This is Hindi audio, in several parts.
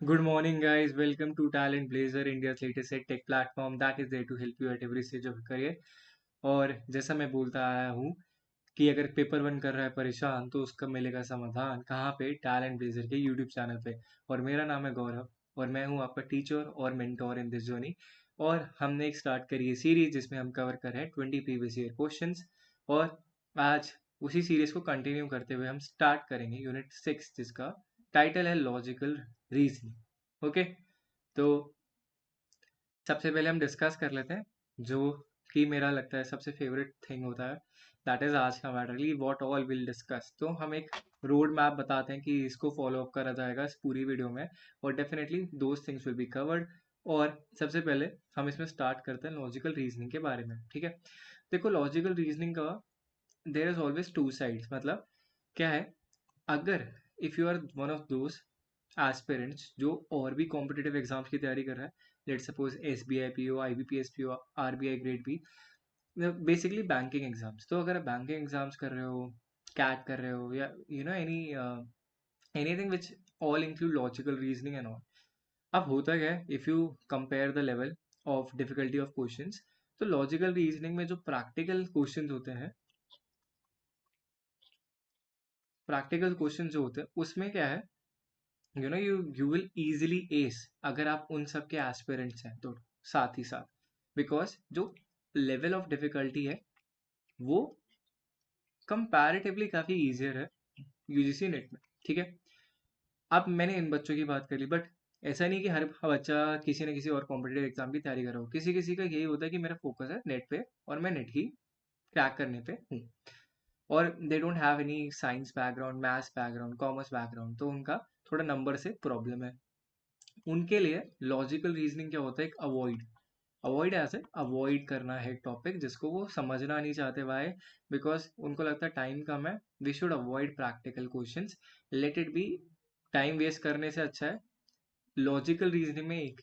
Good morning, guys. Welcome to Talent Blazer, India's latest tech platform that is there to help you at every stage of your career. और जैसा मैं बोलता आया हूँ कि अगर पेपर वन कर रहा है परेशान तो उसका मिलेगा समाधान कहाँ पे? टैलेंट ब्लेजर के यूट्यूब चैनल पे। और मेरा नाम है गौरव और मैं हूँ आपका टीचर और मेंटोर इन दिस जर्नी। और हमने एक स्टार्ट करी है सीरीज जिसमें हम कवर कर रहे हैं 20 प्रीवियस ईयर क्वेश्चंस। और आज उसी सीरीज को कंटिन्यू करते हुए हम स्टार्ट करेंगे यूनिट 6 जिसका टाइटल है लॉजिकल रीजनिंग। ओके, तो सबसे पहले हम डिस्कस कर लेते हैं जो कि मेरा लगता है सबसे फेवरेट थिंग होता है, दैट इज आज का मैटर ली व्हाट ऑल विल डिस्कस। तो हम एक रोड मैप बताते हैं कि इसको फॉलो अप करा जाएगा इस पूरी वीडियो में और definitely those things will be covered. और सबसे पहले हम इसमें स्टार्ट करते हैं लॉजिकल रीजनिंग के बारे में। ठीक है, देखो लॉजिकल रीजनिंग का there is always two sides. मतलब क्या है, अगर if you are one of those aspirants जो और भी कॉम्पिटिटिव एग्जाम्स की तैयारी कर रहा है, let suppose S B I P O, I B P S P O, R B I grade B, basically banking exams. तो अगर आप बैंकिंग एग्जाम्स कर रहे हो, कैट कर रहे हो, या you know any anything which all include logical reasoning and all. अब होता क्या है, if you compare the level of difficulty of questions, तो लॉजिकल रीजनिंग में जो प्रैक्टिकल क्वेश्चंस होते हैं, प्रैक्टिकल क्वेश्चन जो होते हैं उसमें क्या है, यू विल इजीली एस अगर आप उन सब के एस्पिरेंट्स हैं तो। साथ ही साथ बिकॉज जो लेवल ऑफ डिफिकल्टी है वो कंपैरेटिवली काफी इजियर है यूजीसी नेट में। ठीक है, अब मैंने इन बच्चों की बात करी, बट ऐसा नहीं कि हर बच्चा किसी न किसी और कॉम्पिटेटिव एग्जाम की तैयारी कर रहा हो। किसी किसी का यही होता है कि मेरा फोकस है नेट पे और मैं नेट ही क्रैक करने पे हूँ, और they don't have any science background, maths background, commerce background, तो उनका थोड़ा नंबर से प्रॉब्लम है। उनके लिए लॉजिकल रीजनिंग क्या होता है, एक अवॉइड, अवॉइड ऐसे अवॉइड करना है टॉपिक जिसको वो समझना नहीं चाहते। वाई? बिकॉज उनको लगता है टाइम कम है, we should avoid practical questions, let it be. Time waste करने से अच्छा है लॉजिकल रीजनिंग में एक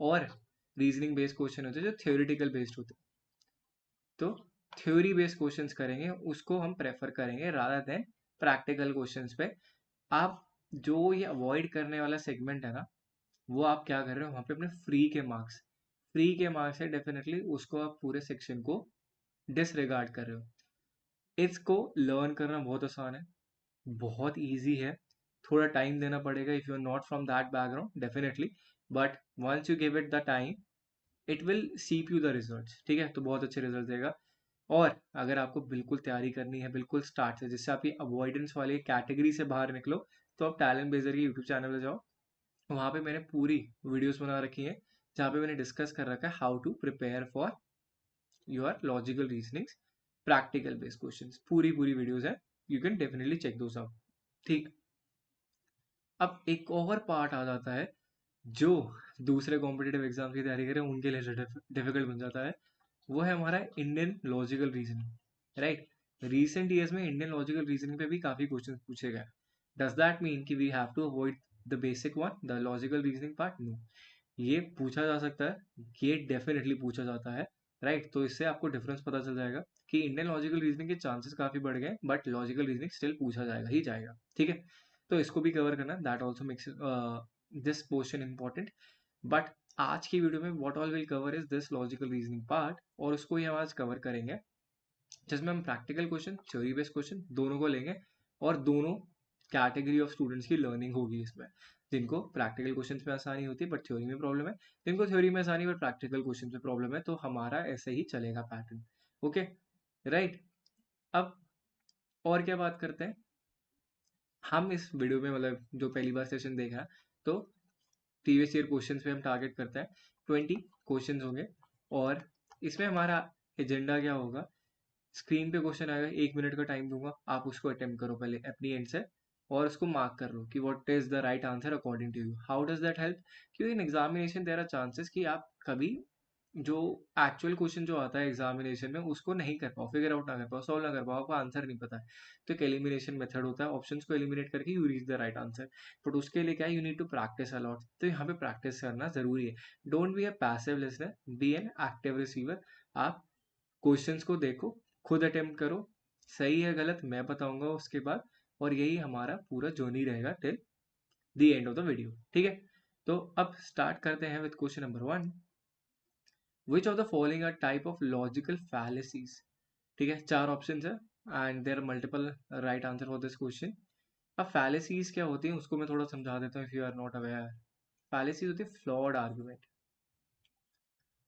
और रीजनिंग बेस्ड क्वेश्चन होते हैं जो थ्योरेटिकल बेस्ड होते हैं। तो थ्योरी बेस्ड क्वेश्चंस करेंगे, उसको हम प्रेफर करेंगे रादर देन प्रैक्टिकल क्वेश्चंस पे। आप जो ये अवॉइड करने वाला सेगमेंट है ना, वो आप क्या कर रहे हो वहां पे, अपने फ्री के मार्क्स है, डेफिनेटली उसको आप पूरे सेक्शन को डिसरिगार्ड कर रहे हो। इसको लर्न करना बहुत आसान है, बहुत इजी है। थोड़ा टाइम देना पड़ेगा if you are not from that background, definitely, but once you give it the time it will seep you the results. ठीक है, तो बहुत अच्छे रिजल्ट देगा। और अगर आपको बिल्कुल तैयारी करनी है बिल्कुल स्टार्ट से, जिससे आप ये अवॉइडेंस वाली कैटेगरी से बाहर निकलो, तो आप टैलेंट ब्लेजर के यूट्यूब चैनल पे जाओ। वहाँ पे मैंने पूरी वीडियोस बना रखी हैं जहाँ पे मैंने डिस्कस कर रखा है how to prepare for your logical reasonings, practical based questions. पूरी पूरी वीडियोस है, you can definitely check those out. ठीक, अब एक और पार्ट आ जाता है जो दूसरे कॉम्पिटेटिव एग्जाम की तैयारी करें उनके लिए डिफिकल्ट बन जाता है। वो है हमारा Indian logical reasoning. Right, recent years में इंडियन लॉजिकल रीजनिंग पे भी काफी क्वेश्चन पूछे गए। डज दैट मीन कि we have to avoid the basic one, the logical reasoning part? No, ये पूछा जा सकता है, ये डेफिनेटली पूछा जाता है। राइट, तो इससे आपको डिफरेंस पता चल जाएगा कि इंडियन लॉजिकल रीजनिंग के चांसेस काफी बढ़ गए, बट लॉजिकल रीजनिंग स्टिल पूछा जाएगा ही जाएगा। ठीक है, तो इसको भी कवर करना, that also makes this portion important. But आज की वीडियो में what all will cover is this logical reasoning part, और उसको ही हम आज कवर करेंगे जिसमें हम practical question, theory based question दोनों को लेंगे। और दोनों कैटेगरी ऑफ स्टूडेंट्स की लर्निंग होगी इसमें, जिनको प्रैक्टिकल क्वेश्चन में आसानी होती है बट थ्योरी में प्रॉब्लम है, जिनको थ्योरी में आसानी बट प्रैक्टिकल क्वेश्चन में प्रॉब्लम है। तो हमारा ऐसे ही चलेगा पैटर्न। Okay, right. अब और क्या बात करते हैं हम इस वीडियो में, मतलब जो पहली बार सेशन देखा है, तो प्रीवियस ईयर क्वेश्चंस पे हम टारगेट करते हैं 20 क्वेश्चंस होंगे। और इसमें हमारा एजेंडा क्या होगा, स्क्रीन पे क्वेश्चन आएगा, 1 मिनट का टाइम दूंगा, आप उसको अटेम्प्ट करो पहले अपनी एंड से, और उसको मार्क कर लो कि what is the right answer according to you. How does that help? क्योंकि in examination there are chances कि आप कभी जो एक्चुअल क्वेश्चन जो आता है एग्जामिनेशन में उसको नहीं कर पाओ, फिगर आउट ना कर पाओ, सॉल्व ना कर पाओ, आपको आंसर नहीं पता है। तो एक एलिमिनेशन मेथड होता है, ऑप्शंस को एलिमिनेट करके you reach the right answer. But उसके लिए क्या है, you need to practice a lot. तो यहाँ पे प्रैक्टिस करना जरूरी है। Don't be a passive listener, be an active receiver. आप क्वेश्चंस को देखो, खुद अटेम्प्ट करो, सही है गलत मैं बताऊंगा उसके बाद, और यही हमारा पूरा जर्नी रहेगा till the end of the video. ठीक है, तो अब स्टार्ट करते हैं with question number 1। Which of the following are type of logical fallacies. ठीक है, 4 ऑप्शन है and there are multiple right answer for this question. अब फैलेसीज क्या होती हैं उसको मैं थोड़ा समझा देता हूँ if you are not aware. Fallacies होती है फ्लॉड आर्गुमेंट।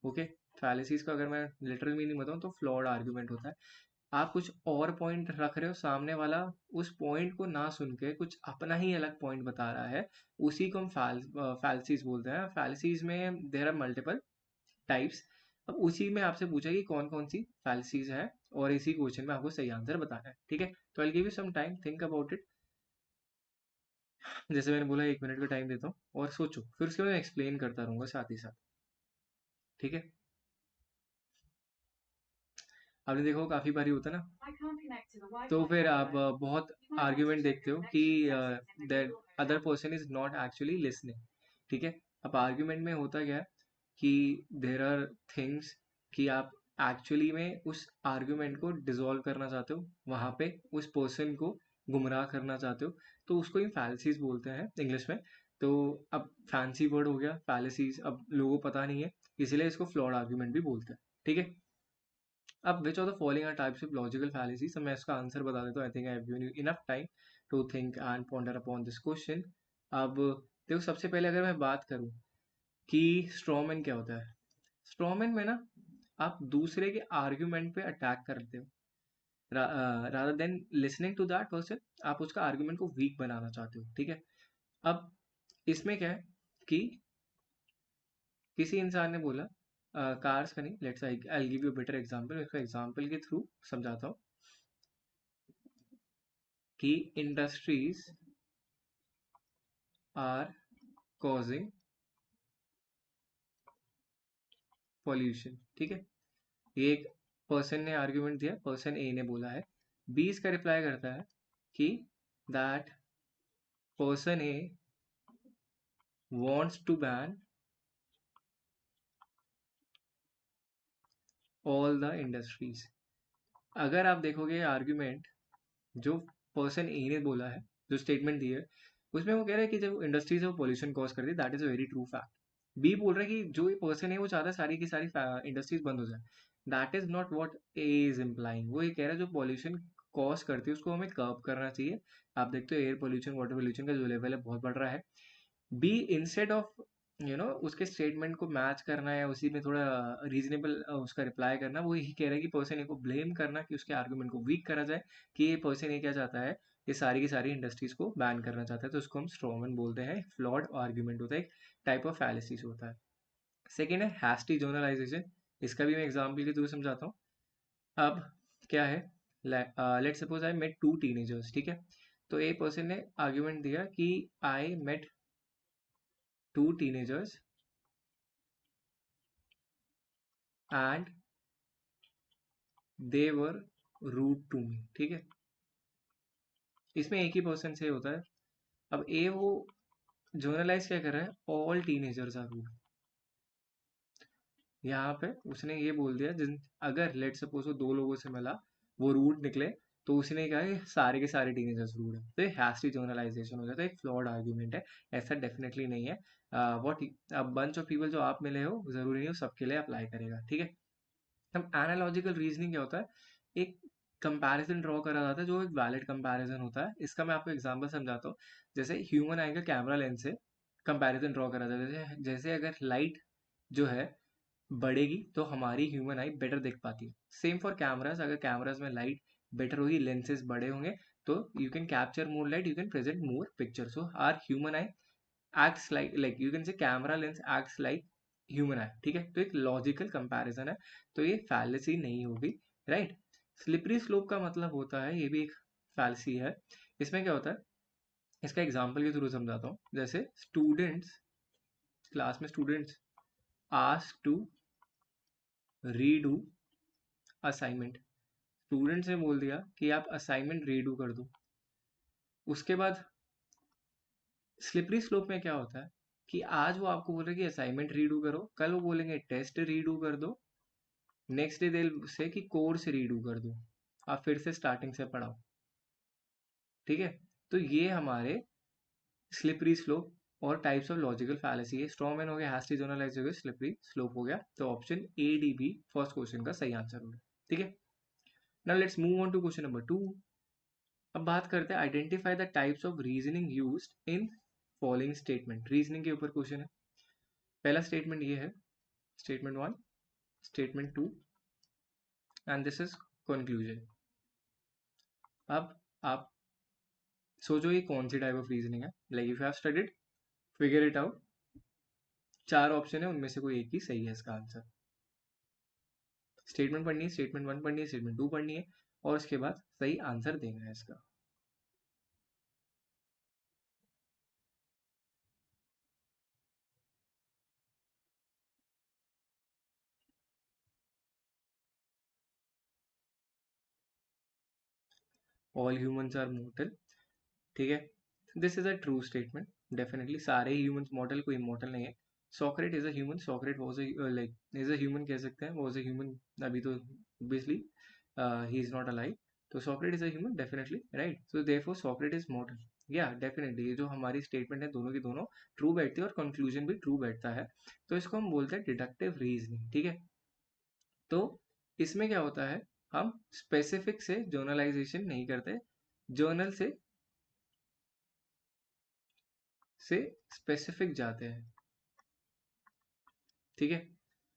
ओके, फैलेसीज का अगर मैं लिटरल मीनिंग बताऊँ तो फ्लॉड आर्गुमेंट होता है। आप कुछ और पॉइंट रख रहे हो, सामने वाला उस पॉइंट को ना सुन के कुछ अपना ही अलग पॉइंट बता रहा है, उसी को हम फैलसीज बोलते हैं। फैलसीज में देर आर मल्टीपल टाइप्स। अब उसी में आपसे पूछा कि कौन कौन सी फैलसीज हैं और इसी क्वेश्चन में आपको सही आंसर बताना है। ठीक है, तो I give you some time, think about it. जैसे मैंने बोला 1 मिनट का टाइम देता हूँ और सोचो, फिर उसके बाद मैं एक्सप्लेन करता रहूंगा साथ ही साथ। ठीक है, आपने देखो काफी बारी होता है ना, तो फिर आप बहुत आर्ग्यूमेंट देखते हो कि that other person is not actually listening. ठीक है, अब आर्ग्यूमेंट में होता क्या है कि देर आर थिंग्स कि आप एक्चुअली में उस आर्ग्यूमेंट को डिसॉल्व करना चाहते हो, वहां पे उस पर्सन को गुमराह करना चाहते हो, तो उसको ही फैलसीज बोलते हैं इंग्लिश में। तो अब फैंसी वर्ड हो गया फैलसीज, अब लोगों को पता नहीं है, इसीलिए इसको फ्लॉड आर्ग्यूमेंट भी बोलते हैं। ठीक है, अब which of the following are types of logical fallacies, मैं इसका आंसर बता देता हूँ। I think I have given you enough time to think and ponder upon this question. अब देखो, सबसे पहले अगर मैं बात करूँ कि स्ट्रॉमैन क्या होता है, स्ट्रॉमैन में ना आप दूसरे के आर्ग्यूमेंट पे अटैक करते हो, rather than listening to that person, आप उसका आर्ग्यूमेंट को वीक बनाना चाहते हो। ठीक है, अब इसमें क्या है कि किसी इंसान ने बोला, कार्स का नहीं, let's I give you better example, इसको एग्जांपल के थ्रू समझाता हूँ कि इंडस्ट्रीज आर कॉजिंग पॉल्यूशन। ठीक है, ये एक पर्सन ने आर्ग्यूमेंट दिया, पर्सन ए ने बोला है, बी इसका रिप्लाई करता है कि that person a wants to ban all the industries. अगर आप देखोगे आर्ग्यूमेंट जो पर्सन ए ने बोला है, जो स्टेटमेंट दी है, उसमें वो कह रहा है कि जब इंडस्ट्रीज है वो पॉल्यूशन कॉज करती है, that is a very true fact. बी बोल रहा है कि जो ये पर्सन है वो चाहता है सारी की सारी इंडस्ट्रीज बंद हो जाए, that is not what A is implying. वो ये कह रहा है जो पॉल्यूशन कॉज करती है उसको हमें कर्ब करना चाहिए। आप देखते हो एयर पोल्यूशन, वाटर पोल्यूशन का जो लेवल है बहुत बढ़ रहा है। बी इंस्टेड ऑफ उसके स्टेटमेंट को मैच करना है, उसी में थोड़ा रीजनेबल उसका रिप्लाई करना, वो यही कह रहा है कि पर्सन ए को ब्लेम करना कि उसके आर्गुमेंट को वीक करा जाए, कि ये पर्सन ए क्या चाहता है, ये सारी की सारी इंडस्ट्रीज को बैन करना चाहता है, तो उसको हम स्ट्रॉमैन बोलते हैं। फ्लॉड आर्ग्यूमेंट होता है, एक टाइप ऑफ फैलेसीज होता है। सेकेंड है हैस्टी जनरलाइजेशन, इसका भी मैं एग्जाम्पल के थ्रू समझाता हूँ। अब क्या है, let suppose I met 2 teenagers. ठीक है, तो ए पर्सन ने आर्ग्यूमेंट दिया कि I met 2 teenagers and they were rude to me. ठीक है, इसमें एक ही पर्सन से होता है। अब ए वो जर्नलाइज क्या कर रहा है, ऑल टीनेजर्स आर रूड। यहाँ पे उसने ये बोल दिया, जिन अगर लेट सपोज वो 2 लोगों से मिला, वो रूड निकले, तो उसने कहा कि सारे के सारे टीनेजर्स रूड है, तो ये हैस्टी जनरलाइजेशन हो जाता है, एक फ्लॉड आर्ग्यूमेंट है। ऐसा डेफिनेटली नहीं है। व्हाट बंच ऑफ पीपल जो आप मिले हो, जरूरी नहीं हो सबके लिए अप्लाई करेगा। ठीक है, अब एनालॉजिकल रीजनिंग क्या होता है, एक कंपैरिजन ड्रॉ करा जाता है जो एक वैलिड कंपैरिजन होता है। इसका मैं आपको एग्जांपल समझाता हूँ। जैसे ह्यूमन आई का कैमरा लेंस से कंपैरिजन ड्रॉ करा जाता है, जैसे अगर लाइट जो है बढ़ेगी तो हमारी ह्यूमन आई बेटर देख पाती है। सेम फॉर कैमराज, अगर कैमराज में लाइट बेटर होगी, लेंसेज बड़े होंगे, तो you can capture more light, you can present more picture. So our human eye acts like you can say camera lens acts like human eye। ठीक है, तो एक लॉजिकल कंपैरिजन है, तो ये फैलेसी नहीं होगी। राइट, स्लिपरी स्लोप का मतलब होता है, ये भी एक फैलेसी है। इसमें क्या होता है, इसका एग्जांपल के थ्रू समझाता हूँ। जैसे स्टूडेंट्स, क्लास में students ask to redo assignment. Students ने बोल दिया कि आप असाइनमेंट रीडू कर दो। उसके बाद स्लिपरी स्लोप में क्या होता है कि आज वो आपको बोल रहे कि असाइनमेंट रीडू करो, कल वो बोलेंगे टेस्ट रीडू कर दो, नेक्स्ट डे दे से कि कोर्स रीडू कर दो, आप फिर से स्टार्टिंग से पढ़ाओ। ठीक है, तो ये हमारे स्लिपरी स्लोप और टाइप्स ऑफ लॉजिकल फैलेसी है। स्ट्रॉन्ग हो गया, हैस्टी जनरलाइज हो गया, स्लिपरी स्लोप हो गया। तो option A D B first question का सही आंसर होगा। ठीक है, now let's move on to question number 2। अब बात करते हैं identify the types of reasoning used in following statement. Reasoning के ऊपर क्वेश्चन है। पहला स्टेटमेंट ये है, statement 1, statement 2 and this is conclusion. अब आप सोचो ये कौन सी टाइप ऑफ रीजनिंग है। Like if you have studied, figure it out. 4 option है, उनमें से कोई एक ही सही है इसका आंसर। स्टेटमेंट पढ़नी है, स्टेटमेंट 1 पढ़नी है, स्टेटमेंट 2 पढ़नी है, और उसके बाद सही आंसर देना है इसका। All humans are mortal. ठीक है, this is a true statement. Definitely सारे ही ह्यूमंस मॉर्टल, कोई इमॉर्टल नहीं है। Socrates is a human, Socrates was like is a human कह सकते हैं, वाज अ ह्यूमन। अभी तो obviously he is not alive. तो Socrates is a human definitely, right. So therefore Socrates is mortal. या डेफिनेटली ये जो हमारी स्टेटमेंट है दोनों की दोनों ट्रू बैठती है और कंक्लूजन भी ट्रू बैठता है। तो इसको हम बोलते हैं डिडक्टिव रीजनिंग। ठीक है, तो इसमें क्या होता है, हम स्पेसिफिक से जर्नलाइजेशन नहीं करते, जर्नल से स्पेसिफिक जाते हैं। ठीक है,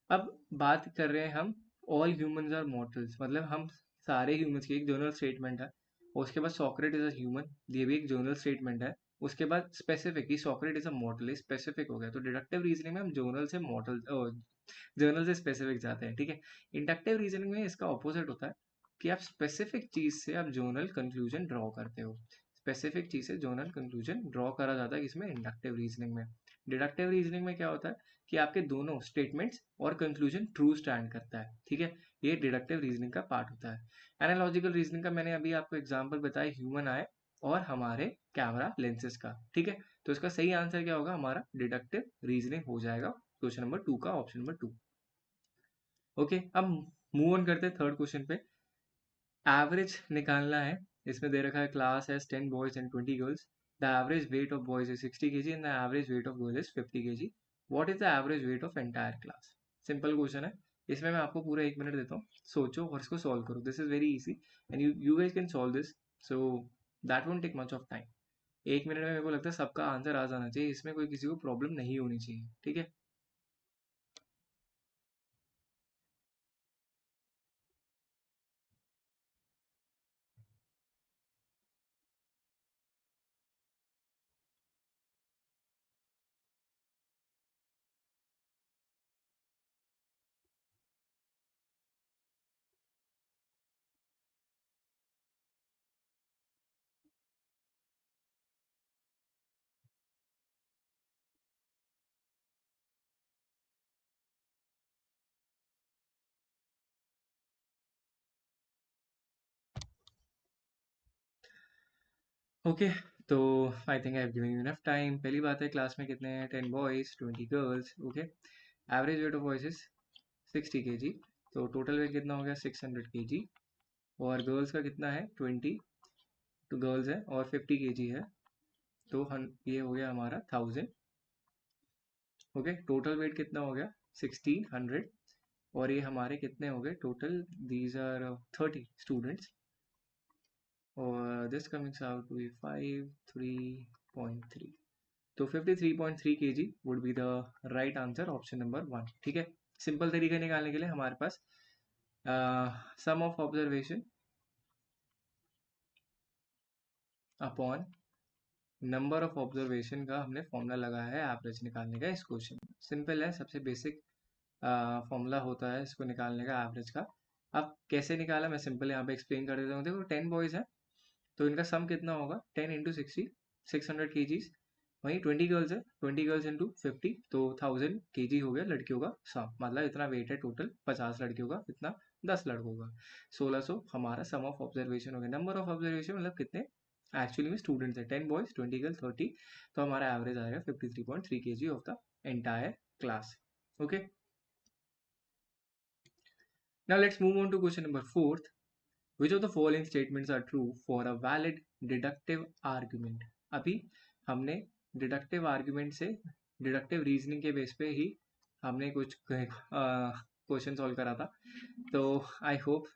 अब बात कर रहे हैं हम ऑल ह्यूमंस आर मॉर्टल्स, मतलब हम सारे ह्यूमंस की एक जनरल स्टेटमेंट है। उसके बाद सॉक्रेट इज अ ह्यूमन, ये भी एक जनरल स्टेटमेंट है। उसके बाद specific, he सॉक्रेट is a मॉर्टल, specific हो गया। तो डिडक्टिव रीजनिंग में हम जनरल से मॉर्टल, जनरल से स्पेसिफिक जाते हैं। ठीक है, इंडक्टिव रीजनिंग में इसका ऑपोजिट होता है कि आप स्पेसिफिक चीज से आप जोनल कंक्लूजन ड्रॉ करते हो। स्पेसिफिक चीज से जोनल कंक्लूजन ड्रॉ करा जाता है इसमें, इंडक्टिव रीजनिंग में। डिडक्टिव रीजनिंग में क्या होता है कि आपके दोनों स्टेटमेंट्स और कंक्लूजन ट्रू स्टैंड करता है। ठीक है, ये डिडक्टिव रीजनिंग का पार्ट होता है। एनालॉजिकल रीजनिंग का मैंने अभी आपको एग्जांपल बताया, ह्यूमन आई और हमारे कैमरा लेंसेज का। ठीक है, तो इसका सही आंसर क्या होगा, हमारा डिडक्टिव रीजनिंग हो जाएगा क्वेश्चन नंबर 2 का, ऑप्शन नंबर 2। ओके, अब मूव ऑन करते हैं थर्ड क्वेश्चन पे। एवरेज निकालना है। इसमें दे रखा है class has 10 boys and 20 girls. The average weight of boys is 60 kg and the average weight of girl is 50 kg। What is the average weight of entire class. Simple question है। इसमें मैं आपको पूरा 1 मिनट देता हूँ, सोचो और इसको सॉल्व करो। This is very easy and you guys can solve this, so that won't take much of time. 1 minute में मेरे को लगता है सबका आंसर आ जाना चाहिए, इसमें कोई किसी को प्रॉब्लम नहीं होनी चाहिए। ठीक है, ओके। तो आई think I have given you enough time. पहली बात है, क्लास में कितने हैं, 10 boys 20 girls. Okay, average weight of boys is 60 kg। तो टोटल वेट कितना हो गया, 600 kg। और गर्ल्स का कितना है, 20 तो गर्ल्स है और 50 kg है। तो ये हो गया हमारा 1000। ओके, टोटल वेट कितना हो गया, 1600। और ये हमारे कितने हो गए टोटल, दीज आर 30 स्टूडेंट्स, और this comings out to be 53.3। तो 53.3 kg would be the right answer, option number 1। ठीक है, सिंपल तरीके निकालने के लिए हमारे पास sum of observation upon number of observation का हमने फॉर्मूला लगाया है एवरेज निकालने का इस क्वेश्चन में। सिंपल है, सबसे बेसिक फॉर्मूला होता है इसको निकालने का एवरेज का। अब कैसे निकाला, मैं सिंपल यहाँ पे एक्सप्लेन कर देता हूँ। देखो 10 बॉयज हैं, तो इनका सम कितना होगा, 10 इंटू 60, 600 kgs। वहीं 20 गर्ल्स है, 20 गर्ल्स इंटू 50, तो 1000 kg हो गया लड़कियों का सम। मतलब इतना वेट है टोटल, 50 लड़कियों का, इतना 10 लड़कों का, 1600 हमारा सम ऑफ ऑब्जर्वेशन हो गया। नंबर ऑफ ऑब्जर्वेशन मतलब कितने एक्चुअली में स्टूडेंट्स है, 10 बॉयज 20 गर्ल्स 30। तो हमारा एवरेज आएगा 53.3 kg of the entire class. Okay, now let's move on to question number 4th. Which of the following statements are true for a valid deductive argument? अभी हमने डिडक्टिव आर्ग्यूमेंट से, डिडक्टिव रीजनिंग के बेस पे ही हमने कुछ क्वेश्चन सॉल्व करा था। तो आई होप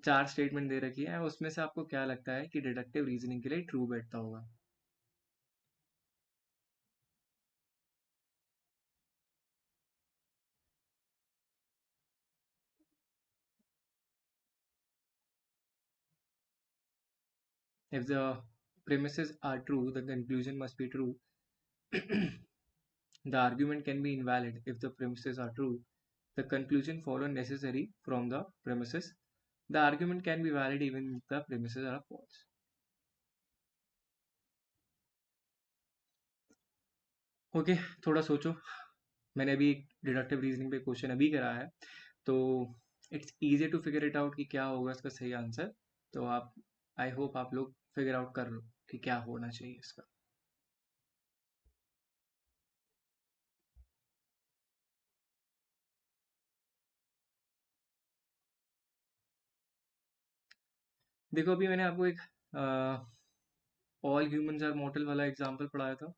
4 स्टेटमेंट दे रखी है, उसमें से आपको क्या लगता है कि डिडक्टिव रीजनिंग के लिए ट्रू बैठता होगा? If the premises are true, the conclusion must be true. The argument can be invalid if the premises are true. The conclusion follow necessary from the premises. The argument can be valid even if the premises are false. Okay थोड़ा सोचो, मैंने अभी डिडक्टिव रीजनिंग पे क्वेश्चन अभी करा है, तो it's easy to figure it out कि क्या होगा इसका सही आंसर। तो आप, आई होप आप लोग फिगर आउट कर लो कि क्या होना चाहिए इसका। देखो अभी मैंने आपको एक ऑल ह्यूमंस आर मॉर्टल वाला एग्जांपल पढ़ाया था,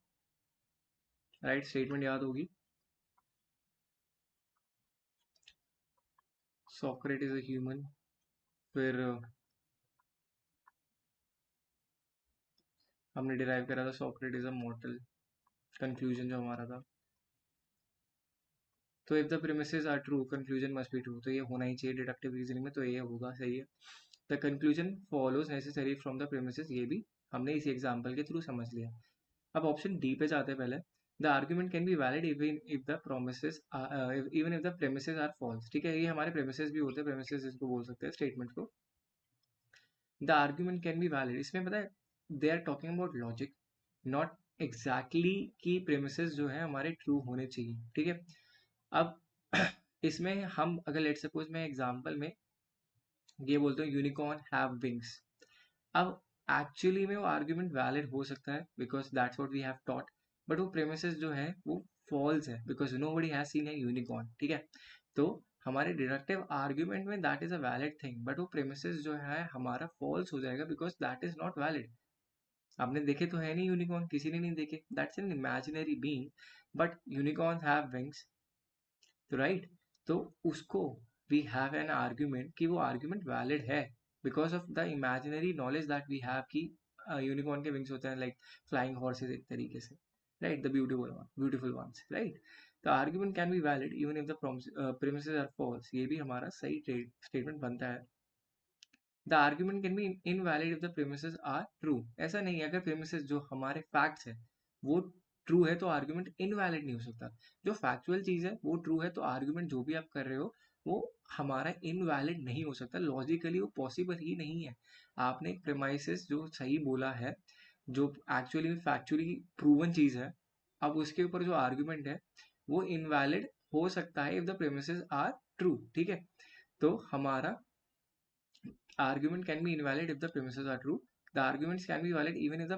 राइट? स्टेटमेंट याद होगी, सॉक्रेटिस इज अ ह्यूमन, फिर हमने डिराइव करा था सॉक्रेटिस अ मॉर्टल, कंक्लूजन जो हमारा था। तो if the premises are true conclusion must be true, तो ये होना ही चाहिए डिडक्टिव रीजनिंग में, तो ये होगा, सही है। The conclusion follows necessary from the premises, ये भी हमने इसी एग्जांपल के थ्रू समझ लिया। अब ऑप्शन डी पे जाते हैं पहले। The argument can be valid even if the promises, even if the premises are false, ठीक है, ये हमारे प्रेमिसेस भी होते हैं, प्रेमिसेस इसको बोल सकते हैं स्टेटमेंट को। The argument can be valid, इसमें पता है they are talking about logic, not exactly कि प्रेमिसेस जो है हमारे ट्रू होने चाहिए, ठीक है। अब इसमें हम अगर लेट सपोज मैं एग्जांपल में ये बोलते हैं यूनिकॉर्न हैव विंग्स, अब एक्चुअली में वो आर्ग्यूमेंट वैलिड हो सकता है because that's what we have taught, but वो प्रेमिसेस जो है वो फॉल्स है because nobody has seen a unicorn, ठीक है। तो हमारे डिडक्टिव आर्ग्यूमेंट में that is a valid thing, but वो प्रेमिसेस जो है हमारा फॉल्स हो जाएगा because that is not valid. आपने देखे तो है नहीं यूनिकॉर्न, किसी ने नहीं देखे, that's an imaginary being, but unicorn have wings, तो राइट, तो उसको वी हैव एन आर्ग्यूमेंट कि वो आर्ग्यूमेंट वैलिड है because of the imaginary knowledge that we have कि यूनिकॉर्न के विंग्स होते हैं लाइक फ्लाइंग हॉर्सेस एक तरीके से, right, the beautiful ones, right. The argument can be valid even if the premises are false, ये भी हमारा सही स्टेटमेंट बनता है। The argument can be invalid if the premises are true, ऐसा नहीं है, अगर प्रीमिसेस जो हमारे फैक्ट्स है वो ट्रू है तो आर्ग्यूमेंट इनवैलिड नहीं हो सकता। जो फैक्चुअल चीज है वो ट्रू है तो आर्ग्यूमेंट जो भी आप कर रहे हो वो हमारा इनवैलिड नहीं हो सकता, लॉजिकली वो पॉसिबल ही नहीं है। आपने एक प्रेमाइसिस जो सही बोला है, जो एक्चुअली फैक्चुअली प्रूवन चीज है, अब उसके ऊपर जो आर्ग्यूमेंट है वो इनवैलिड हो सकता है if the premises are true, ठीक है। तो हमारा argument can be invalid if the premises are true. The arguments can be valid even if the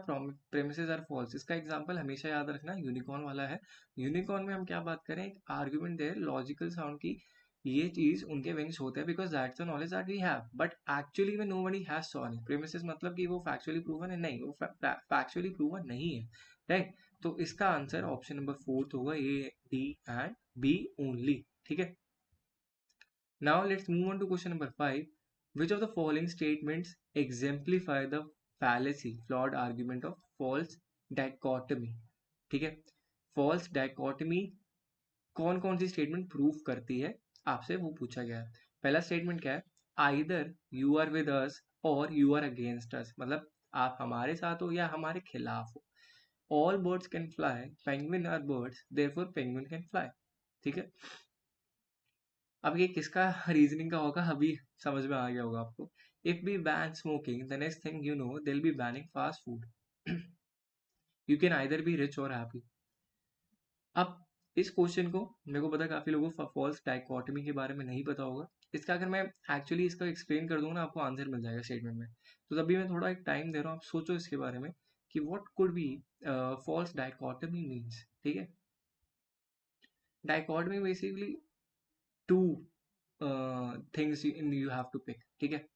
premises are false. इसका एग्जांपल हमेशा याद रखना यूनिकॉर्न वाला है। यूनिकॉर्न में हम क्या बात करें, एक आर्ग्यूमेंट दे लॉजिकल साउंड की, ये चीज उनके विंग्स होते हैं because that's the knowledge that we have, but actually में nobody has sawn it. Premises मतलब कि वो फैक्चुअली प्रूवन है, नहीं, वो फैक्चुअली प्रूवन नहीं है, राइट। तो इसका आंसर ऑप्शन नंबर 4 होगा, A D and B only, ठीक है। Now let's move on to question number 5. Which of the following statements exemplify the fallacy, flawed argument of false dichotomy? ठीक है, false dichotomy कौन कौन सी स्टेटमेंट प्रूव करती है, आपसे वो पूछा गया है। पहला स्टेटमेंट क्या है, either you are with us or you are against अस, मतलब आप हमारे साथ हो या हमारे खिलाफ हो। All birds can fly, penguin are birds, therefore penguin can fly, ठीक है। अब ये किसका रीजनिंग का होगा, अभी समझ में आ गया होगा आपको। If we ban smoking the next thing you know they will be banning fast food, you can either be rich or happy. अब इस क्वेश्चन को मेरे को पता है काफी लोगों को फॉल्स डाइकोटमी के बारे में नहीं पता होगा, इसका अगर मैं एक्चुअली इसका एक्सप्लेन कर दूंगा ना आपको आंसर मिल जाएगा स्टेटमेंट में। तो तभी मैं थोड़ा एक टाइम दे रहा हूँ, आप सोचो इसके बारे में कि what could be false dichotomy means, ठीक है। Dichotomy basically two things you have to pick, ठीक है,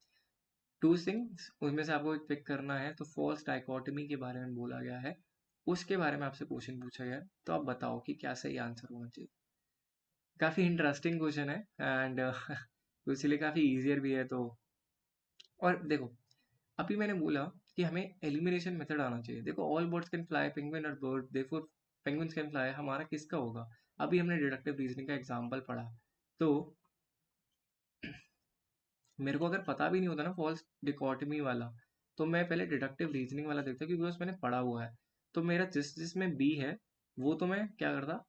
टू थिंग्स, उसमें से आपको एक पिक करना है, तो फॉल्स डाइकोटमी के बारे में बोला गया है। उसके बारे में आपसे क्वेश्चन पूछा गया है, तो आप बताओ कि क्या सही आंसर होना चाहिए। काफ़ी इंटरेस्टिंग क्वेश्चन है एंड इसलिए काफ़ी इजियर भी है। तो और देखो, अभी मैंने बोला कि हमें एलिमिनेशन मेथड आना चाहिए। देखो, all birds can fly, penguin are bird, therefore penguins can fly, हमारा किसका होगा? अभी हमने डिडक्टिव रीजनिंग का एग्जांपल पढ़ा, तो मेरे को अगर पता भी नहीं होता ना फॉल्स डिकोटमी वाला, तो मैं पहले डिडक्टिव रीजनिंग वाला देखता क्योंकि बस मैंने पढ़ा हुआ है। तो मेरा जिसमें बी है वो तो मैं क्या करता,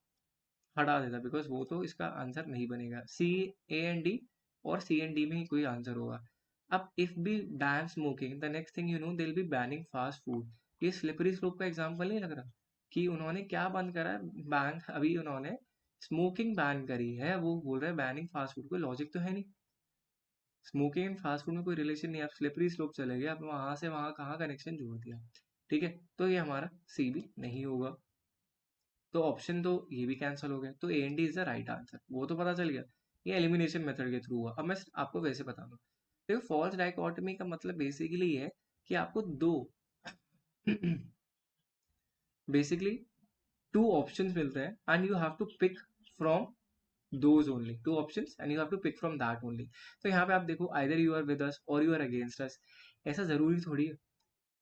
हटा देता, बिकॉज वो तो इसका आंसर नहीं बनेगा। सी, ए एंड डी, और सी एंड डी में ही कोई आंसर होगा। अब if B ban smoking, the next thing you know they will be banning fast food. ये स्लिपरी स्लोप का एग्जांपल नहीं लग रहा कि उन्होंने क्या बंद करा है? बैन, अभी उन्होंने स्मोकिंग बैन करी है, वो बोल रहे हैं बैनिंग फास्ट फूड। कोई लॉजिक तो है नहीं। स्मोकिंग एंड फास्ट फूड में कोई रिलेशन नहीं है। आप स्लिपरी स्लोप चले गए, आप वहां से वहां कहाँ कनेक्शन जोड़ दिया? ठीक है, तो ये हमारा सी भी नहीं होगा। तो ऑप्शन तो ये भी कैंसिल हो गया, तो A and D is the right answer. वो तो पता चल गया, ये एलिमिनेशन मेथड के थ्रू हुआ। अब मैं आपको वैसे बता दूं, देखो फॉल्स डाइकोटमी का मतलब बेसिकली है कि आपको दो बेसिकली टू ऑप्शंस मिलते हैं and you have to pick from those only two options and you have to pick from that only. तो यहाँ पे आप देखो, either you are with us or you are against us. ऐसा जरूरी थोड़ी है।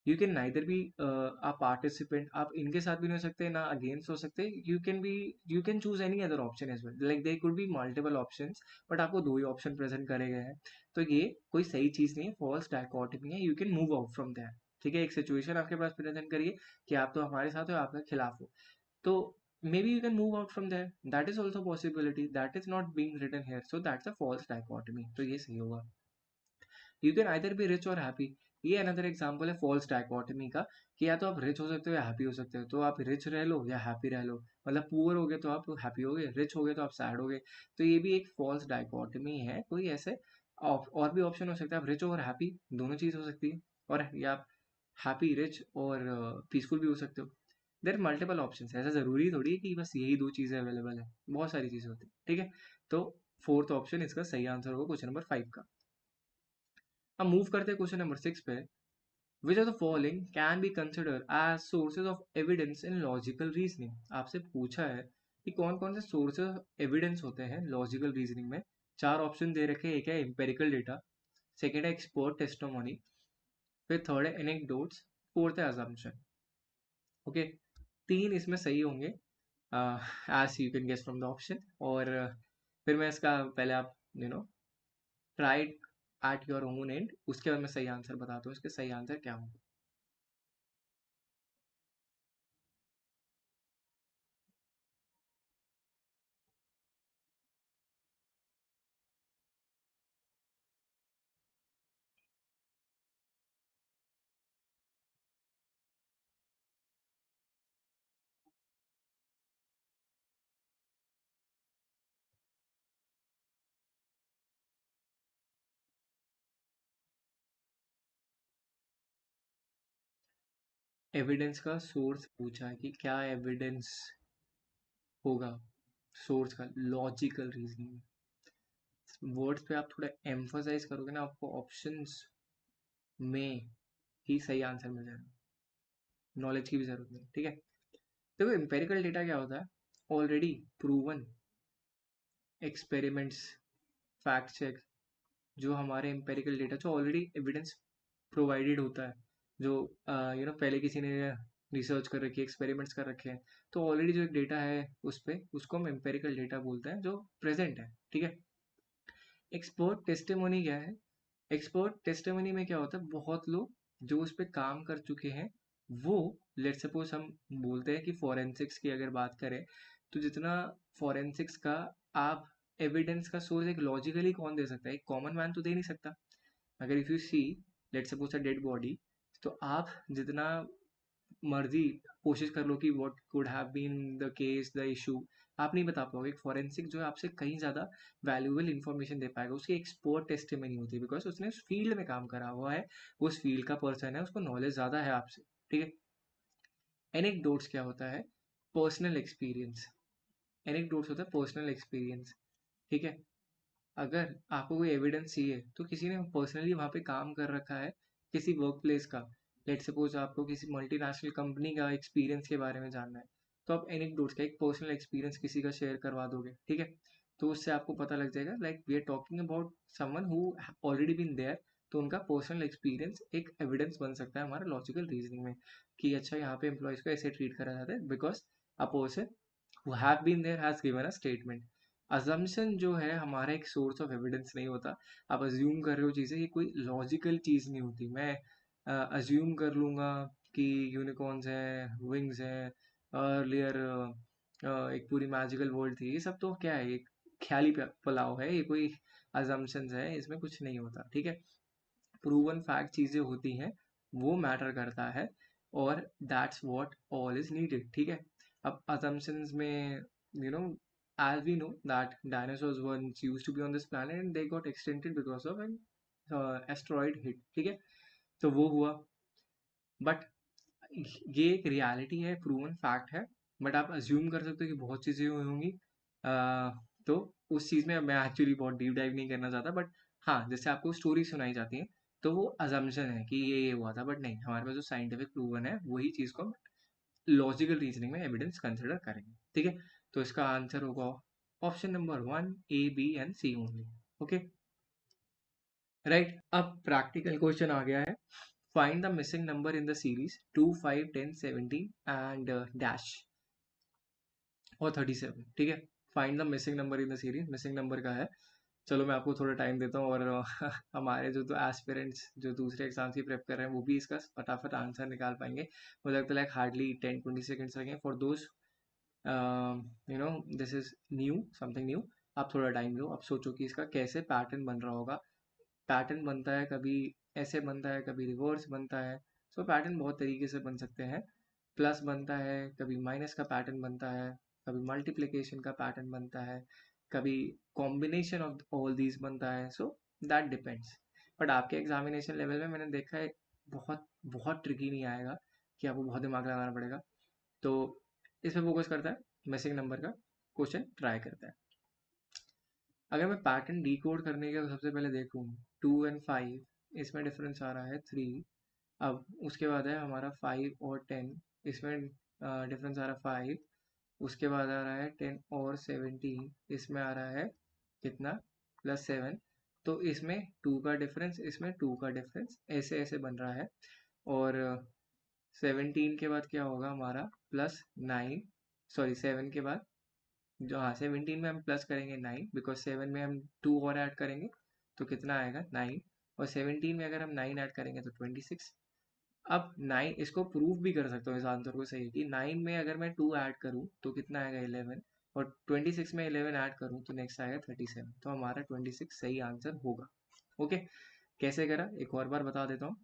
You can neither be a participant, आप इनके साथ भी नहीं हो सकते ना अगेंस्ट हो सकते। You can be, you can choose any other option as well, like there could be multiple options, but आपको दो ही ऑप्शन प्रेजेंट करे गए हैं। तो ये कोई सही चीज नहीं है, फॉल्स डायकोटमी है। You can move out from that. ठीक है, एक सिचुएशन आपके पास प्रेजेंट करिए कि आप तो हमारे साथ हो, आपके खिलाफ हो, तो maybe you can move out from there. That is also possibility, that is not being written here, so that's a false dichotomy. तो ये सही होगा। You can either be rich or happy, ये अनदर एग्जाम्पल है फॉल्स डायकोटमी का, कि या तो आप रिच हो सकते हो या हैप्पी हो सकते हो। तो आप रिच रह लो या हैप्पी रह लो, मतलब पुअर हो गए तो आप हैप्पी हो गए, रिच हो गए तो आप सैड हो गए। तो ये भी एक फॉल्स डायकोटमी है। कोई ऐसे और भी ऑप्शन हो सकता है, आप रिच और हैप्पी दोनों चीज हो सकती है, और या आप हैप्पी, रिच और पीसफुल भी हो सकते हो। देर मल्टीपल ऑप्शन, ऐसा जरूरी थोड़ी है कि बस यही दो चीजें अवेलेबल है, बहुत सारी चीजें होती है। ठीक है, तो फोर्थ ऑप्शन इसका सही आंसर होगा क्वेश्चन नंबर 5 का। अब मूव करते हैं क्वेश्चन नंबर 6 पे। Which of the following can be consider as sources of evidence in logical reasoning? आपसे पूछा है कि कौन कौन से सोर्सेज ऑफ एविडेंस होते हैं लॉजिकल रीजनिंग में। चार ऑप्शन दे रखे हैं, एक है एम्पेरिकल डेटा, सेकेंड है एक्सपर्ट टेस्टिमोनी, फिर थर्ड है एनेक्डोट्स, फोर्थ है अजम्पशन। ओके, तीन इसमें सही होंगे as you can guess from the option. और फिर मैं इसका पहले आप try at your own and, उसके बाद मैं सही आंसर बताता हूँ इसके सही आंसर क्या होगा। एविडेंस का सोर्स पूछा है कि क्या एविडेंस होगा सोर्स का लॉजिकल रीजनिंग। वर्ड्स पे आप थोड़ा एम्फोसाइज करोगे ना, आपको ऑप्शंस में ही सही आंसर मिल जाएगा, नॉलेज की भी जरूरत नहीं। ठीक है, देखो एम्पेरिकल डेटा क्या होता है? Already proven experiments, fact check, जो हमारे एम्पेरिकल डेटा जो ऑलरेडी एविडेंस प्रोवाइडेड होता है, जो पहले किसी ने रिसर्च कर रखी है, एक्सपेरिमेंट्स कर रखे हैं, तो ऑलरेडी जो एक डेटा है उस पर, उसको हम एम्पेरिकल डेटा बोलते हैं जो प्रेजेंट है। ठीक है, एक्सपर्ट टेस्टिमोनी क्या है? एक्सपर्ट टेस्टिमोनी में क्या होता है, बहुत लोग जो उस पर काम कर चुके हैं, वो, लेट सपोज हम बोलते हैं कि फॉरेंसिक्स की अगर बात करें, तो जितना फॉरेंसिक्स का आप एविडेंस का सोर्स एक लॉजिकली कौन दे सकता है? एक कॉमन मैन तो दे नहीं सकता। अगर if you see, let suppose a dead body, तो आप जितना मर्जी कोशिश कर लो कि what could have been the case, the issue, आप नहीं बता पाओगे। एक फॉरेंसिक जो है आपसे कहीं ज़्यादा वैल्यूएबल इंफॉर्मेशन दे पाएगा, उसकी एक्सपर्ट टेस्टिमनी होती है, बिकॉज उसने उस फील्ड में काम करा हुआ है, वो उस फील्ड का पर्सन है, उसको नॉलेज ज़्यादा है आपसे। ठीक है, एनेक्डोट्स क्या होता है? Personal experience. एनेक्डोट्स होता है पर्सनल एक्सपीरियंस। ठीक है, अगर आपको कोई एविडेंस चाहिए तो किसी ने पर्सनली वहाँ पे काम कर रखा है, किसी वर्क प्लेस का, लेट सपोज आपको किसी मल्टीनेशनल कंपनी का एक्सपीरियंस के बारे में जानना है, तो आप एनेक्डोट्स का एक पर्सनल एक्सपीरियंस किसी का शेयर करवा दोगे, ठीक है, तो उससे आपको पता लग जाएगा like we are talking about someone who already been there, तो उनका पर्सनल एक्सपीरियंस एक एविडेंस बन सकता है हमारा लॉजिकल रीजनिंग में कि अच्छा यहाँ पे एम्प्लॉयज़ को ऐसे ट्रीट करा जाता है because a person who have been there has given a statement. Assumption जो है हमारा एक सोर्स ऑफ एविडेंस नहीं होता। आप अज्यूम कर रहे हो चीज़ें, ये कोई लॉजिकल चीज़ नहीं होती। मैं अज्यूम कर लूँगा कि यूनिकॉर्न्स हैं, विंग्स हैं, अर्लियर एक पूरी मैजिकल वर्ल्ड थी, ये सब तो क्या है, एक ख्याली पुलाव है, ये कोई अजम्पशंस है, इसमें कुछ नहीं होता, ठीक है। प्रूवन फैक्ट चीज़ें होती हैं, वो मैटर करता है, और that's what all is needed, ठीक है। अब assumptions में you know as we know that dinosaurs once used to be on this planet and they got extincted because of an asteroid hit, ठीक है, तो वो हुआ। बट ये एक रियलिटी है, प्रूवन फैक्ट है, बट आप अज्यूम कर सकते हो कि बहुत चीज़ें हुई होंगी। तो उस चीज़ में मैं एक्चुअली बहुत डीप डाइव नहीं करना चाहता, बट हाँ, जैसे आपको स्टोरी सुनाई जाती है तो वो अजम्पशन है कि ये हुआ था, बट नहीं, हमारे पास जो साइंटिफिक प्रूवन है वही चीज़ को लॉजिकल रीजनिंग में एविडेंस कंसिडर करेंगे, ठीक है। तो इसका आंसर होगा option number 1, A, B and C only. Okay, right. अब प्रैक्टिकल क्वेश्चन आ गया है। Find the missing number in the series 2, 5, 10, 17 and dash और 37, ठीक है। Find the missing number in the series, missing number का है। चलो मैं आपको थोड़ा टाइम देता हूँ, और हमारे जो तो एस्पिरेंट्स जो दूसरे एग्जाम्स की प्रेप कर रहे हैं वो भी इसका फटाफट आंसर निकाल पाएंगे। मुझे लगता है लाइक हार्डली 10-20 सेकेंड्स लगेंगे for those this is new, something new. आप थोड़ा टाइम लो, आप सोचो कि इसका कैसे पैटर्न बन रहा होगा। पैटर्न बनता है कभी ऐसे बनता है, कभी रिवर्स बनता है। सो पैटर्न बहुत तरीके से बन सकते हैं। प्लस बनता है, कभी माइनस का पैटर्न बनता है, कभी मल्टीप्लिकेशन का पैटर्न बनता है, कभी कॉम्बिनेशन ऑफ ऑल दीज बनता है। So that depends. बट आपके एग्जामिनेशन लेवल में मैंने देखा है बहुत बहुत ट्रिकी नहीं आएगा कि आपको बहुत दिमाग लगाना पड़ेगा। तो इसमें फोकस करता है, मिसिंग नंबर का क्वेश्चन ट्राई करता है। अगर मैं पैटर्न डिकोड करने का सबसे पहले देखूँ, 2 और 5 इसमें डिफरेंस आ रहा है 3। अब उसके बाद है हमारा 5 और 10, इसमें डिफरेंस आ रहा है 5। उसके बाद आ रहा है 10 और 17, इसमें आ रहा है कितना, +7। तो इसमें 2 का डिफरेंस, इसमें 2 का डिफरेंस, ऐसे ऐसे बन रहा है। और 17 के बाद क्या होगा हमारा, +9, सॉरी 7 के बाद जो, हाँ 17 में हम प्लस करेंगे 9, बिकॉज 7 में हम 2 और ऐड करेंगे तो कितना आएगा 9, और 17 में अगर हम 9 ऐड करेंगे तो 26। अब 9 इसको प्रूव भी कर सकते हो इस आंसर को सही, कि 9 में अगर मैं 2 ऐड करूँ तो कितना आएगा 11, और 26 में 11 ऐड करूँ तो नेक्स्ट आएगा 37। तो हमारा 26 सही आंसर होगा। ओके, कैसे करा एक और बार बता देता हूँ।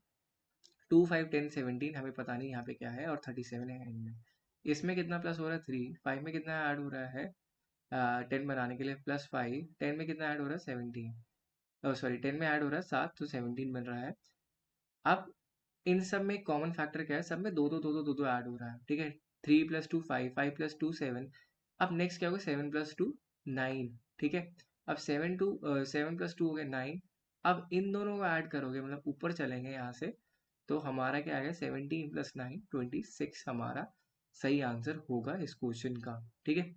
2, 5, 10, 17 हमें पता नहीं यहाँ पे क्या है, और 37 है एंड में। इसमें कितना प्लस हो रहा है 3, 5 में कितना ऐड हो रहा है 10 बनाने के लिए +5, 10 में कितना ऐड हो रहा है 17, सॉरी 10 में ऐड हो रहा है 7, तो 17 बन रहा है। अब इन सब में कॉमन फैक्टर क्या है, सब में दो दो दो दो दो दो ऐड हो रहा है, ठीक है। 3 + 2 5, 5 + 2 7। अब नेक्स्ट क्या होगा, 7 + 2 9, ठीक है। अब 7 + 2 हो गया 9। अब इन दोनों को ऐड करोगे, मतलब ऊपर चलेंगे यहाँ से, तो हमारा क्या आएगा 17 + 9 26 हमारा सही आंसर होगा इस क्वेश्चन का, ठीक है।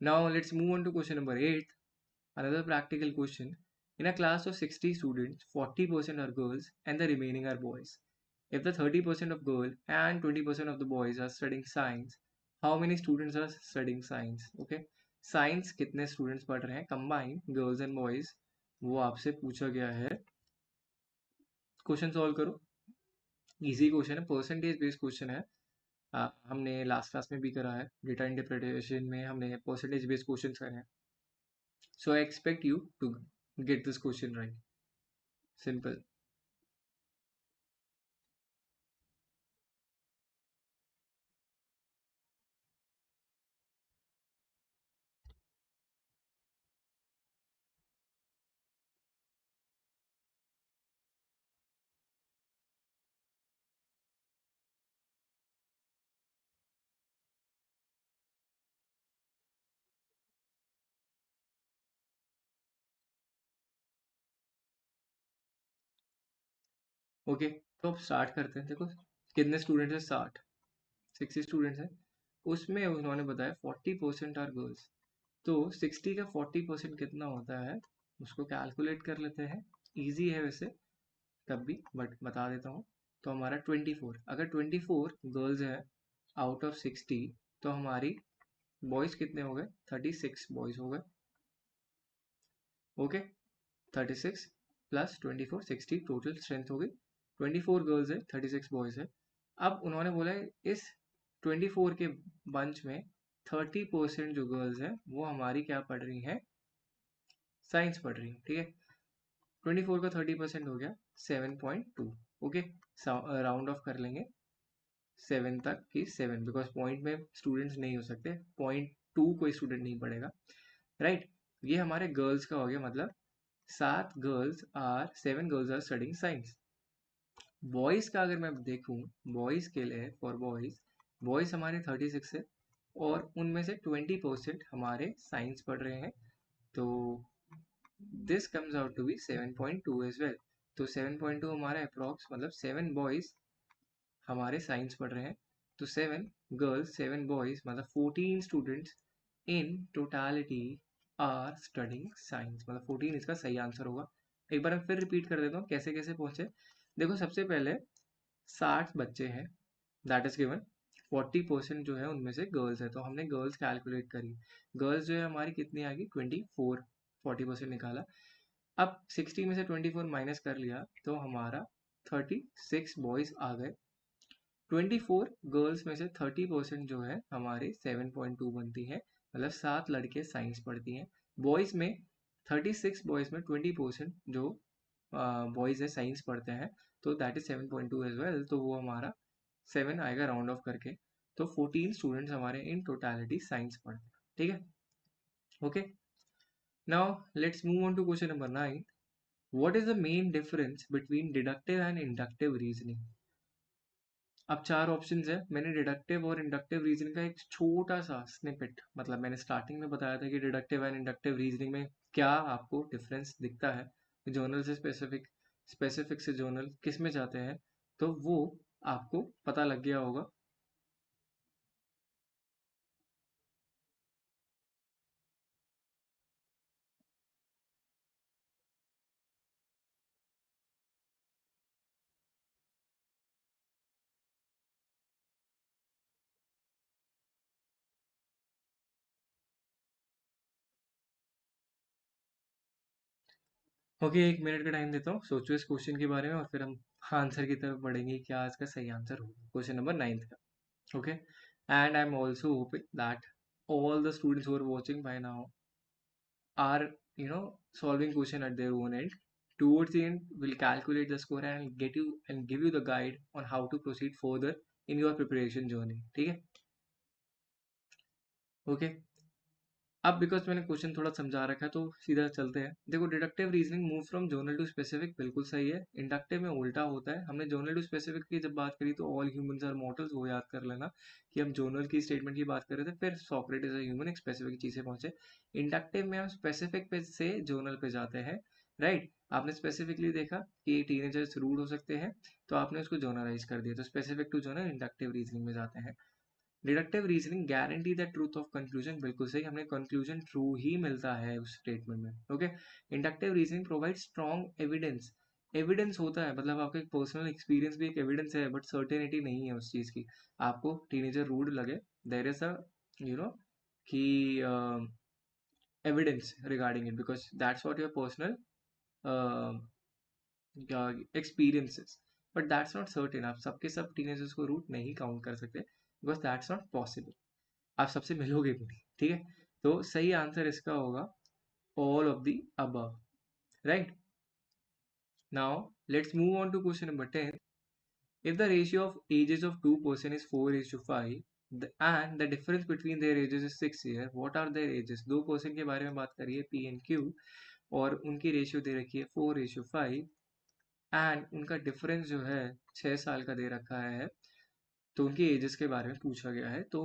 Now let's move on to question number 8. Another practical question. In a class of 60 students, 40% are girls and the remaining are boys. If the 30% of girls and 20% of the boys are studying science, how many students are studying science? Okay. Science कितने स्टूडेंट्स पढ़ रहे हैं कंबाइन, गर्ल्स एंड बॉयज, वो आपसे पूछा गया है। क्वेश्चन सॉल्व करो, इजी क्वेश्चन है, परसेंटेज बेस्ड क्वेश्चन है। हमने लास्ट क्लास में भी करा है, डेटा इंटरप्रिटेशन में हमने परसेंटेज बेस्ड क्वेश्चन करे हैं। So I expect you to get this question right. Simple. Okay. तो अब स्टार्ट करते हैं। देखो कितने स्टूडेंट्स हैं, 60 स्टूडेंट्स हैं। उसमें उन्होंने बताया 40% आर गर्ल्स। तो 60 का 40% कितना होता है, उसको कैलकुलेट कर लेते हैं। इजी है वैसे तब भी, बट बता देता हूँ। तो हमारा 24, अगर 24 गर्ल्स है आउट ऑफ 60, तो हमारी बॉयज़ कितने हो गए, 36 बॉयज़ हो गए। ओके, 36 प्लस 24, 60 टोटल स्ट्रेंथ हो गई। 24 गर्ल्स है, 36 बॉयज़ है। अब उन्होंने बोला है इस 24 के बंच में 30% जो गर्ल्स हैं वो हमारी क्या पढ़ रही हैं, साइंस पढ़ रही हैं। ठीक है, 24 का 30% हो गया 7.2। ओके, राउंड ऑफ कर लेंगे 7 तक की 7, बिकॉज पॉइंट में स्टूडेंट्स नहीं हो सकते, 0.2 कोई स्टूडेंट नहीं पढ़ेगा, राइट। ये हमारे गर्ल्स का हो गया, मतलब 7 girls are studying science. Boys का अगर मैं देखूं, बॉयज़ के लिए फॉर बॉयज़, बॉयज़ हमारे 36 है और उनमें से 20% हमारे साइंस पढ़ रहे हैं। तो this comes out to be 7.2 as well. तो 7.2 हमारा अप्रॉक्स, मतलब 7 बॉयज़ हमारे साइंस पढ़ रहे हैं। तो 7 गर्ल्स 7 बॉयज़ मतलब 14 students in totality are studying science, मतलब 14 इसका सही आंसर होगा। एक बार मैं फिर रिपीट कर देता हूँ कैसे कैसे पहुंचे। देखो सबसे पहले 60 बच्चे हैं, दैट इज गिवन। 40% जो है उनमें से गर्ल्स है, तो हमने गर्ल्स कैलकुलेट करी। गर्ल्स जो है हमारी कितनी आ गई, 24, 40% निकाला। अब 60 में से 24 माइनस कर लिया तो हमारा 36 बॉयज आ गए। 24 गर्ल्स में से 30% जो है हमारे 7.2 बनती है, मतलब 7 लड़के साइंस पढ़ती हैं। बॉयज़ में 36 बॉयज़ में 20% जो बॉयज़ है साइंस पढ़ते हैं, तो दैट इज 7.2 एज वेल। तो वो हमारा 7 आएगा राउंड ऑफ करके। तो 14 स्टूडेंट्स हमारे इन टोटलिटी साइंस पढ़ते हैं। ठीक है, okay. Now let's move on to question number 9। What is the main difference between deductive and inductive reasoning. अब 4 ऑप्शंस है। मैंने डिडक्टिव और इंडक्टिव रीजनिंग का एक छोटा सा स्निपेट, मतलब मैंने स्टार्टिंग में बताया था कि डिडक्टिव एंड इंडक्टिव रीजनिंग में क्या आपको डिफरेंस दिखता है, जर्नल से स्पेसिफिक, स्पेसिफिक से जर्नल किस में जाते हैं, तो वो आपको पता लग गया होगा। ओके, 1 मिनट का टाइम देता हूँ, सोचो इस क्वेश्चन के बारे में और फिर हम आंसर की तरफ बढ़ेंगे, क्या इसका सही आंसर होगा क्वेश्चन नंबर 9 का। Okay, and I am also hoping that all the students who are watching by now are, solving question at their own end. Towards the end we'll calculate the score and get you and give you the guide on how to proceed further in your preparation journey. ठीक है, ओके। अब बिकॉज मैंने क्वेश्चन थोड़ा समझा रखा है तो सीधा चलते हैं। देखो deductive reasoning move from general to specific, बिल्कुल सही है। इंडक्टिव में उल्टा होता है। हमने जोनल टू स्पेसिफिक की जब बात करी तो ऑल ह्यूमंस आर मॉर्टल्स, वो याद कर लेना कि हम जोनल की स्टेटमेंट की बात कर रहे थे, फिर सॉक्रेटिस अ ह्यूमन, एक स्पेसिफिक चीज से पहुंचे। इंडक्टिव में हम स्पेसिफिक पे से जोनल पे जाते हैं, राइट। आपने स्पेसिफिकली देखा कि टीनेजर्स रूड हो सकते हैं, तो आपने उसको जोनलाइज कर दिया, तो specific to general inductive reasoning में जाते हैं। Deductive reasoning guarantee the truth of conclusion, बिल्कुल सही, हमें कंक्लूजन ट्रू ही मिलता है उस स्टेटमेंट में। Okay, inductive reasoning provide strong evidence. Evidence होता है मतलब आपका एक पर्सनल एक्सपीरियंस भी एक एविडेंस है, बट सर्टेनिटी नहीं है उस चीज़ की। आपको टीनेजर रूड लगे, there is a you know कि evidence regarding it, because that's what your personal experiences, but that's not certain. आप सबके सब टीनेजर्स को रूट नहीं काउंट कर सकते, बिकॉज दैट्स नॉट पॉसिबल। आप सबसे मिलोगे भी नहीं। ठीक है, तो सही आंसर इसका होगा all of the above, right. Now let's move on to question number 10। If the ratio of ages of 2 person is 4:5 and the difference between their ages is 6 years, what are their ages। 2 person के बारे में बात करिए, पी एंड क्यू, और उनकी रेशियो दे रखी है 4:5 एंड उनका डिफरेंस जो है 6 साल का दे रखा है, तो उनकी एजेस के बारे में पूछा गया है। तो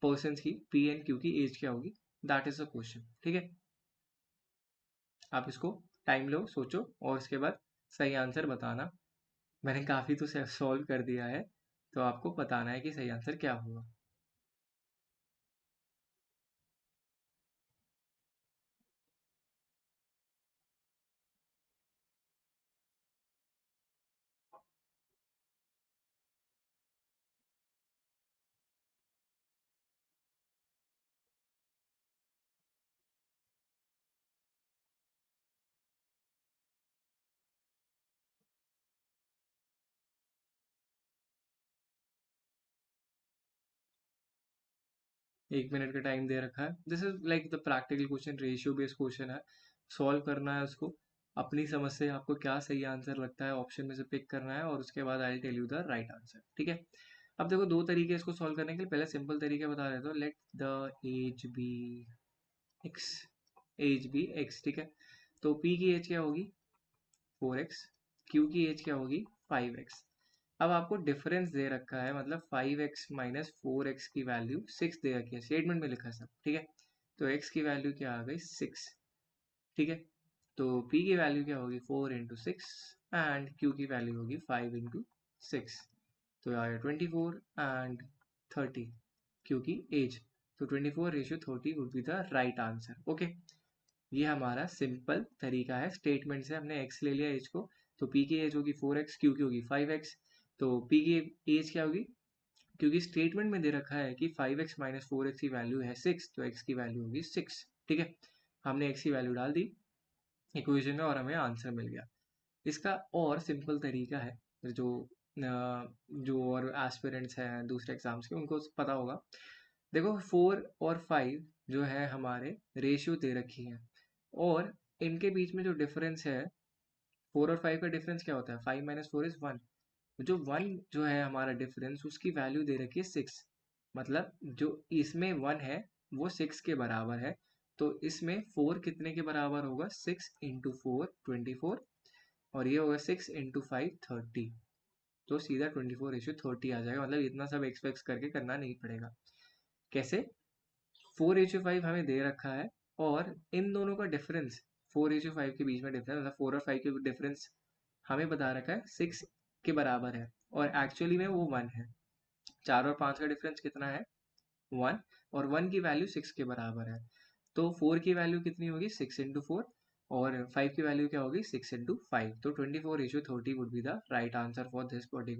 पर्सन की पी एंड क्यू की एज क्या होगी, दैट इज अ क्वेश्चन। ठीक है, आप इसको टाइम लो, सोचो और इसके बाद सही आंसर बताना। मैंने काफ़ी तो सॉल्व कर दिया है, तो आपको बताना है कि सही आंसर क्या होगा। 1 मिनट का टाइम दे रखा है। This is like the practical question, ratio based question है। सॉल्व करना है उसको, अपनी समझ से आपको क्या सही आंसर लगता है ऑप्शन में से पिक करना है, और उसके बाद I tell you the right answer. ठीक है, अब देखो दो तरीके इसको सॉल्व करने के लिए। पहले सिंपल तरीके बता देता हूँ। Let the age be x, age be x, ठीक है। तो पी की एज क्या होगी 4x, क्यू की एज क्या होगी 5x। अब आपको डिफरेंस दे रखा है, मतलब 5x माइनस 4x की वैल्यू 6 दे रखी है, स्टेटमेंट में लिखा है सब, ठीक है। तो x की वैल्यू क्या आ गई 6, ठीक है। तो p की वैल्यू क्या होगी 4 इंटू 6, एंड q की वैल्यू होगी 5 इंटू 6। तो आया 24 एंड 30, q की एज। तो 24:30 would be the right answer. Okay, ये हमारा सिंपल तरीका है। स्टेटमेंट से हमने x ले लिया एज को, तो p की एज होगी 4x, q की होगी 5x। तो p की एज क्या होगी, क्योंकि स्टेटमेंट में दे रखा है कि 5x माइनस 4x की वैल्यू है 6, तो x की वैल्यू होगी 6, ठीक है। हमने x की वैल्यू डाल दी इक्वेशन में और हमें आंसर मिल गया। इसका और सिंपल तरीका है, जो जो और एस्पिरेंट्स हैं दूसरे एग्जाम्स के, उनको पता होगा। देखो 4 और 5 जो है हमारे रेशियो दे रखी है, और इनके बीच में जो डिफरेंस है, 4 और 5 का डिफरेंस क्या होता है, 5 - 4 = 1। जो 1 जो है हमारा डिफरेंस, उसकी वैल्यू दे रखी है 6, मतलब जो इसमें 1 है वो 6 के बराबर है। तो इसमें 4 कितने के बराबर होगा, 6 इंटू 4 24, और ये होगा 6 इंटू 5 30। तो सीधा 24:30 आ जाएगा, मतलब इतना सब एक्सपेक्ट करके करना नहीं पड़ेगा। कैसे, 4:5 हमें दे रखा है, और इन दोनों का डिफरेंस, 4:5 के बीच में डिफरेंस, मतलब 4 और 5 के डिफरेंस हमें बता रखा है 6 के बराबर है, और एक्चुअली में वो 1 है। 4 और 5 का डिफरेंस कितना है 1, और 1 की वैल्यू 6 के बराबर है। तो 4 की वैल्यू कितनी होगी 6 इंटू 4, और 5 की वैल्यू क्या होगी 6 इंटू 5। तो 24:30 would be the right answer for this particular